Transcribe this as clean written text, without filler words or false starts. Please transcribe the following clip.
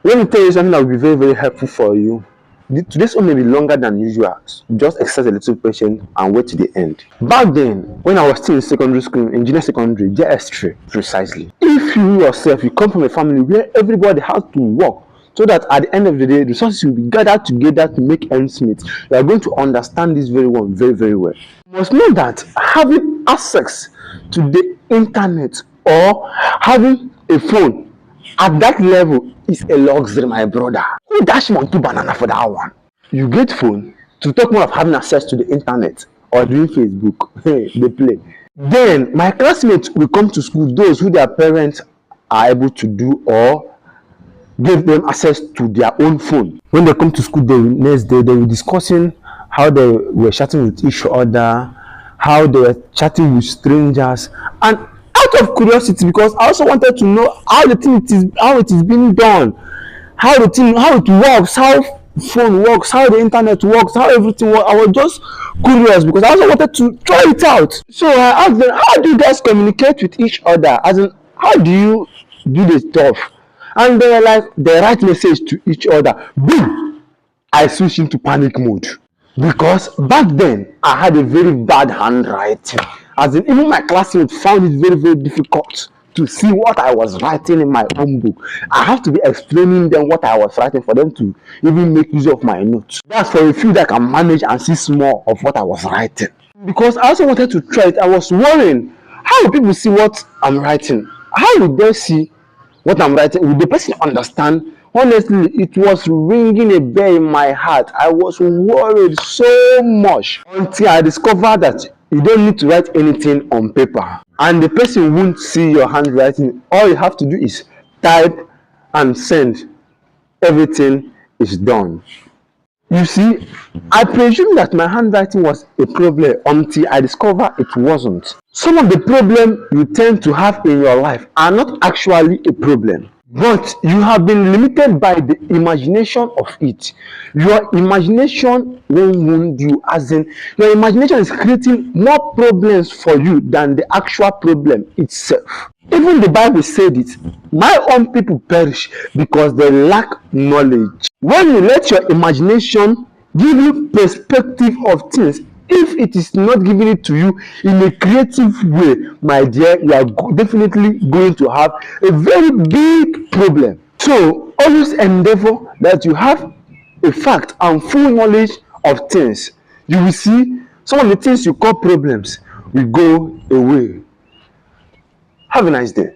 Let me tell you something that will be very, very helpful for you. Today's one may be longer than usual. Just exercise a little patience and wait to the end. Back then, when I was still in secondary school, in junior secondary, JS3 precisely. If you yourself, you come from a family where everybody has to work so that at the end of the day, resources will be gathered together to make ends meet. You are going to understand this very well, very, very well. You must know that having access to the internet or having a phone at that level is a luxury, my brother. Who dash monkey banana for that one? You get phone to talk more of having access to the internet or doing Facebook. Hey, they play. Then my classmates will come to school, those who their parents are able to do or give them access to their own phone. When they come to school the next day, they will discussing how they were chatting with each other, how they were chatting with strangers, and out of curiosity, because I also wanted to know how it is being done, how it works, how phone works, how the internet works, how everything works. I was just curious because I also wanted to try it out. So I asked them, how do you guys communicate with each other? As in, how do you do this stuff? And they were like, they write message to each other. Boom! I switched into panic mode. Because back then I had a very bad handwriting. As in, even my classmates found it very, very difficult to see what I was writing in my own book. I have to be explaining them what I was writing for them to even make use of my notes. That's for a few that can manage and see small of what I was writing. Because I also wanted to try it. I was worrying, how will people see what I'm writing? How will they see what I'm writing? Will the person understand? Honestly, it was ringing a bell in my heart. I was worried so much until I discovered that you don't need to write anything on paper and the person won't see your handwriting. All you have to do is type and send. Everything is done. You see, I presume that my handwriting was a problem until I discovered it wasn't. Some of the problems you tend to have in your life are not actually a problem, but you have been limited by the imagination of it. Your imagination won't wound you, as in, your imagination is creating more problems for you than the actual problem itself. Even the Bible said it, my own people perish because they lack knowledge. When you let your imagination give you perspective of things, if it is not giving it to you in a creative way, my dear, you are definitely going to have a very big problem. So always endeavor that you have a fact and full knowledge of things. You will see some of the things you call problems will go away. Have a nice day.